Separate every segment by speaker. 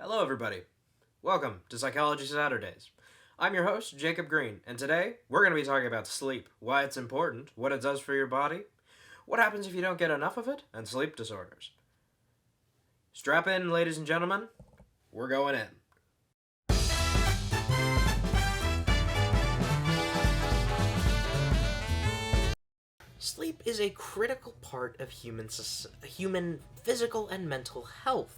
Speaker 1: Hello, everybody. Welcome to Psychology Saturdays. I'm your host, Jacob Green, and today we're going to be talking about sleep, why it's important, what it does for your body, what happens if you don't get enough of it, and sleep disorders. Strap in, ladies and gentlemen. We're going in. Sleep is a critical part of human physical and mental health,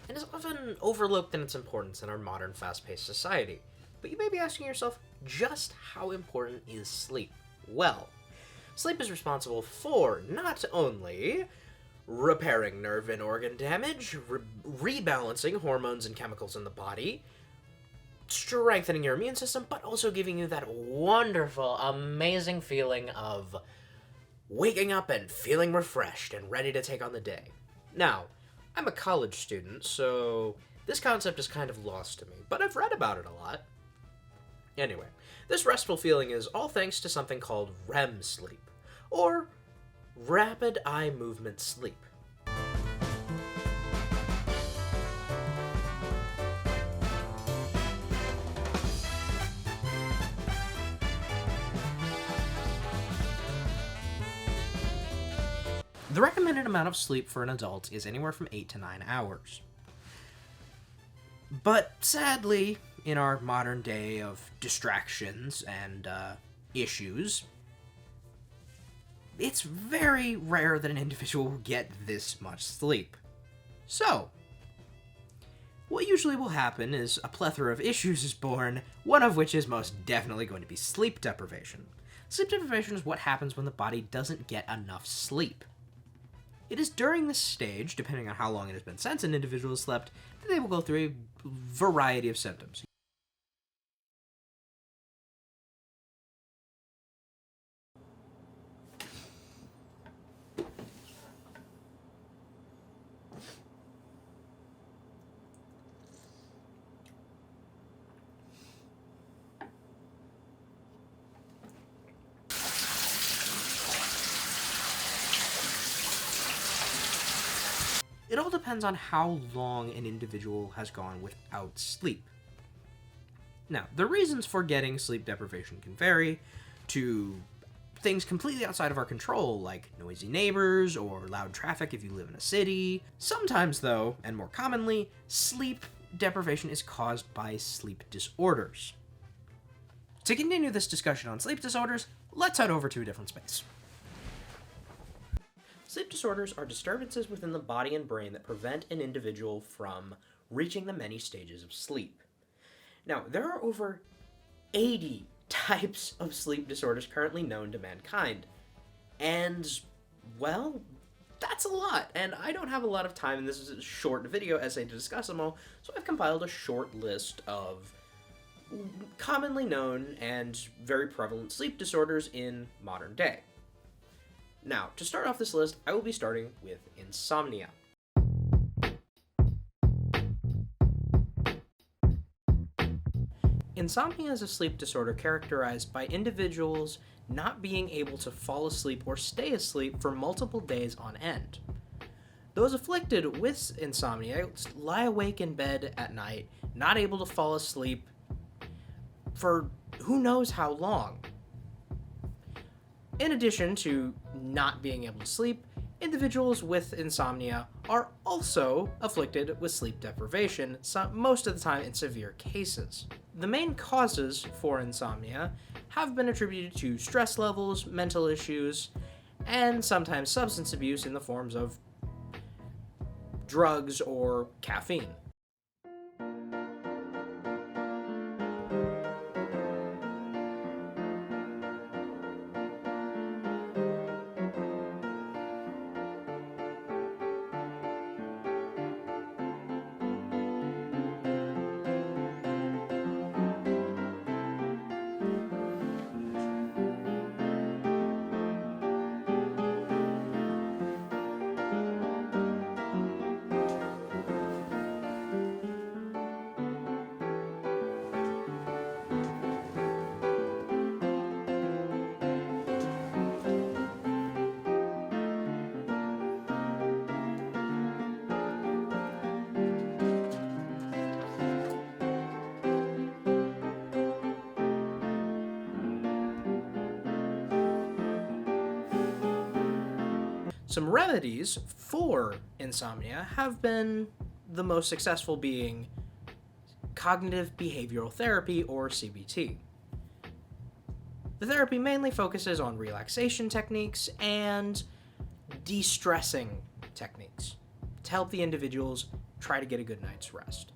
Speaker 1: and is often overlooked in its importance in our modern fast-paced society. But you may be asking yourself, just how important is sleep? Well, sleep is responsible for not only repairing nerve and organ damage, rebalancing hormones and chemicals in the body, strengthening your immune system, but also giving you that wonderful, amazing feeling of waking up and feeling refreshed and ready to take on the day. Now, I'm a college student, so this concept is kind of lost to me, but I've read about it a lot. Anyway, this restful feeling is all thanks to something called REM sleep, or rapid eye movement sleep. The recommended amount of sleep for an adult is anywhere from 8 to 9 hours. But sadly, in our modern day of distractions and issues, it's very rare that an individual will get this much sleep. So, what usually will happen is a plethora of issues is born, one of which is most definitely going to be sleep deprivation. Sleep deprivation is what happens when the body doesn't get enough sleep. It is during this stage, depending on how long it has been since an individual has slept, that they will go through a variety of symptoms. It all depends on how long an individual has gone without sleep. Now, the reasons for getting sleep deprivation can vary to things completely outside of our control, like noisy neighbors or loud traffic if you live in a city. Sometimes, though, and more commonly, sleep deprivation is caused by sleep disorders. To continue this discussion on sleep disorders, let's head over to a different space. Sleep disorders are disturbances within the body and brain that prevent an individual from reaching the many stages of sleep. Now, there are over 80 types of sleep disorders currently known to mankind. And, well, that's a lot. And I don't have a lot of time in this short video essay to discuss them all, so I've compiled a short list of commonly known and very prevalent sleep disorders in modern day. Now, to start off this list, I will be starting with insomnia. Insomnia is a sleep disorder characterized by individuals not being able to fall asleep or stay asleep for multiple days on end. Those afflicted with insomnia lie awake in bed at night, not able to fall asleep for who knows how long. In addition to not being able to sleep, individuals with insomnia are also afflicted with sleep deprivation, most of the time in severe cases. The main causes for insomnia have been attributed to stress levels, mental issues, and sometimes substance abuse in the forms of drugs or caffeine.
Speaker 2: Some remedies for insomnia have been the most successful being cognitive behavioral therapy, or CBT. The therapy mainly focuses on relaxation techniques and de-stressing techniques to help the individuals try to get a good night's rest.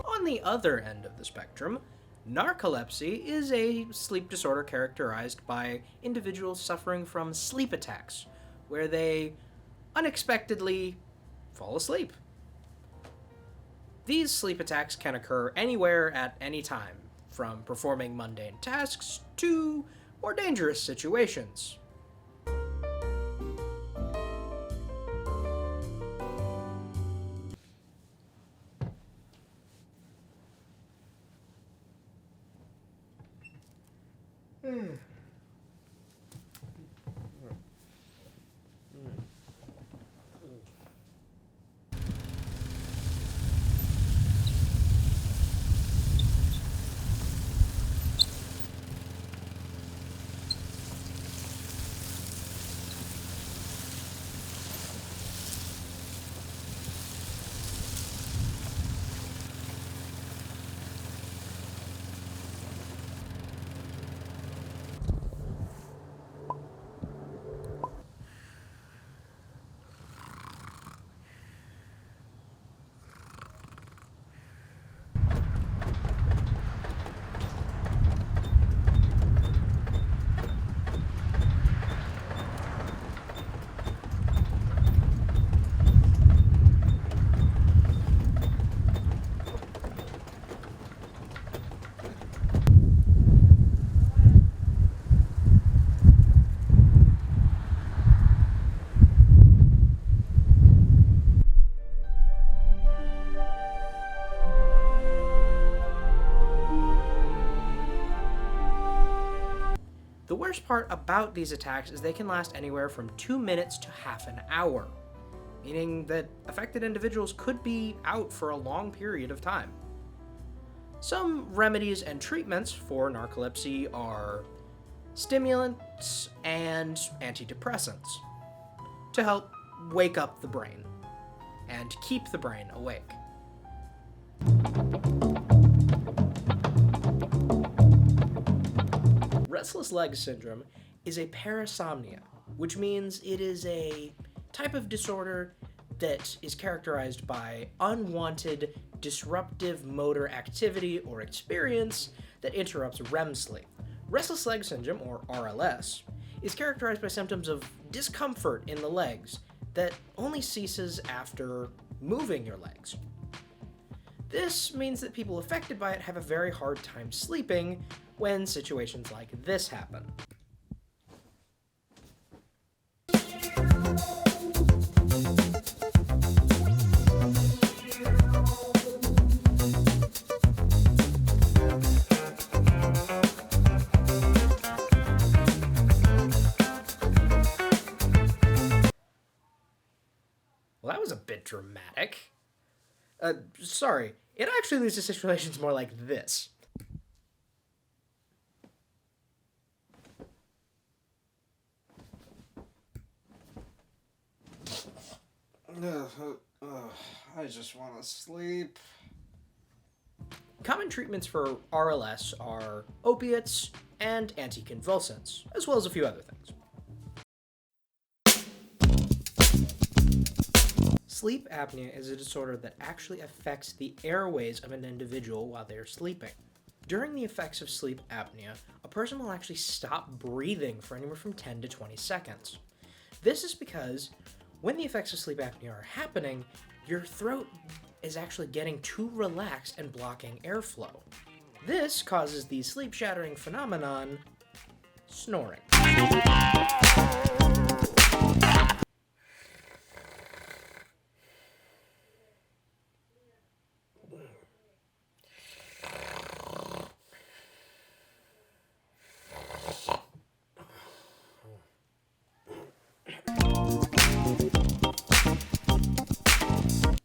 Speaker 2: On the other end of the spectrum, narcolepsy is a sleep disorder characterized by individuals suffering from sleep attacks, where they unexpectedly fall asleep. These sleep attacks can occur anywhere at any time, from performing mundane tasks to more dangerous situations. The worst part about these attacks is they can last anywhere from 2 minutes to half an hour, meaning that affected individuals could be out for a long period of time. Some remedies and treatments for narcolepsy are stimulants and antidepressants to help wake up the brain and keep the brain awake. Restless leg syndrome is a parasomnia, which means it is a type of disorder that is characterized by unwanted disruptive motor activity or experience that interrupts REM sleep. Restless leg syndrome, or RLS, is characterized by symptoms of discomfort in the legs that only ceases after moving your legs. This means that people affected by it have a very hard time sleeping when situations like this happen. Well, that was a bit dramatic. Sorry. It actually leads to situations more like this.
Speaker 3: I just want to sleep.
Speaker 2: Common treatments for RLS are opiates and anticonvulsants, as well as a few other things. Sleep apnea is a disorder that actually affects the airways of an individual while they are sleeping. During the effects of sleep apnea, a person will actually stop breathing for anywhere from 10 to 20 seconds. This is because when the effects of sleep apnea are happening, your throat is actually getting too relaxed and blocking airflow. This causes the sleep-shattering phenomenon, snoring.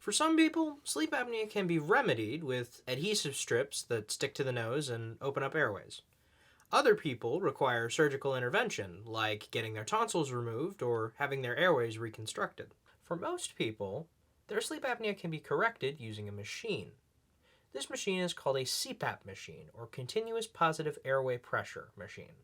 Speaker 2: For some people, sleep apnea can be remedied with adhesive strips that stick to the nose and open up airways.
Speaker 1: Other people require surgical intervention, like getting their tonsils removed or having their airways reconstructed. For most people, their sleep apnea can be corrected using a machine. This machine is called a CPAP machine, or continuous positive airway pressure machine.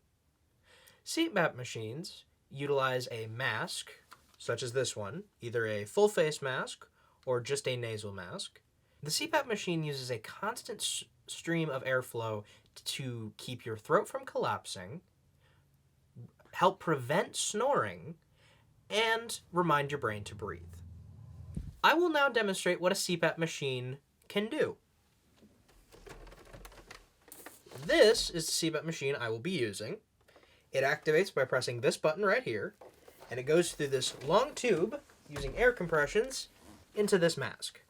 Speaker 1: CPAP machines utilize a mask, such as this one, either a full face mask or just a nasal mask. The CPAP machine uses a constant stream of airflow to keep your throat from collapsing, help prevent snoring, and remind your brain to breathe. I will now demonstrate what a CPAP machine can do. This is the CPAP machine I will be using. It activates by pressing this button right here, and it goes through this long tube using air compressions into this mask.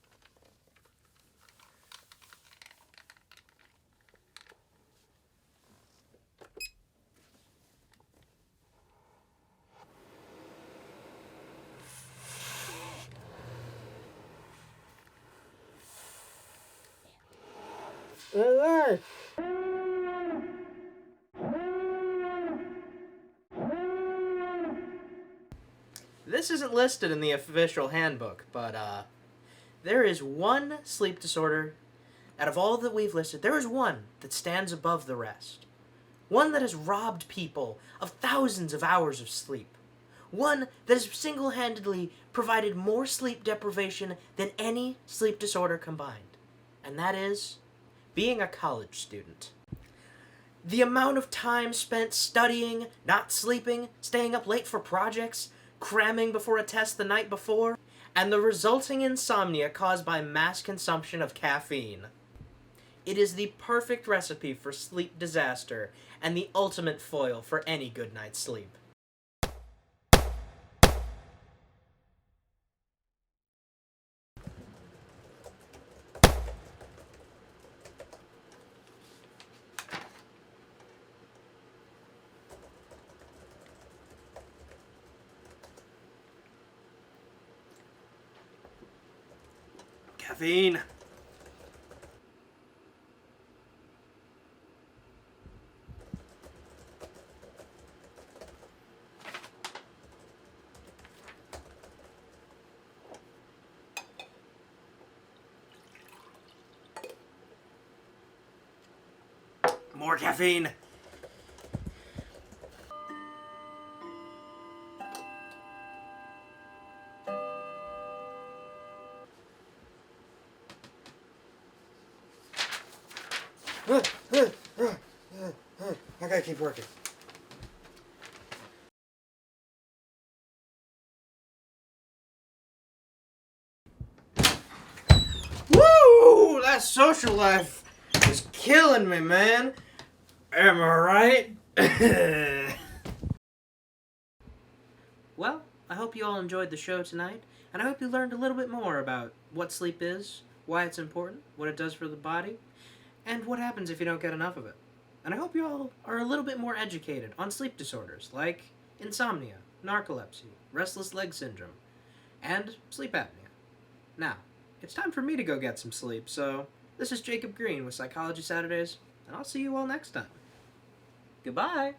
Speaker 1: Alright. This isn't listed in the official handbook, but there is one sleep disorder out of all that we've listed. There is one that stands above the rest. One that has robbed people of thousands of hours of sleep. One that has single-handedly provided more sleep deprivation than any sleep disorder combined. And that is being a college student. The amount of time spent studying, not sleeping, staying up late for projects, cramming before a test the night before, and the resulting insomnia caused by mass consumption of caffeine. It is the perfect recipe for sleep disaster and the ultimate foil for any good night's sleep. Caffeine. More caffeine. I gotta keep working. Woo! That social life is killing me, man. Am I right? Well, I hope you all enjoyed the show tonight, and I hope you learned a little bit more about what sleep is, why it's important, what it does for the body, and what happens if you don't get enough of it. And I hope you all are a little bit more educated on sleep disorders like insomnia, narcolepsy, restless leg syndrome, and sleep apnea. Now, it's time for me to go get some sleep, so this is Jacob Green with Psychology Saturdays, and I'll see you all next time. Goodbye!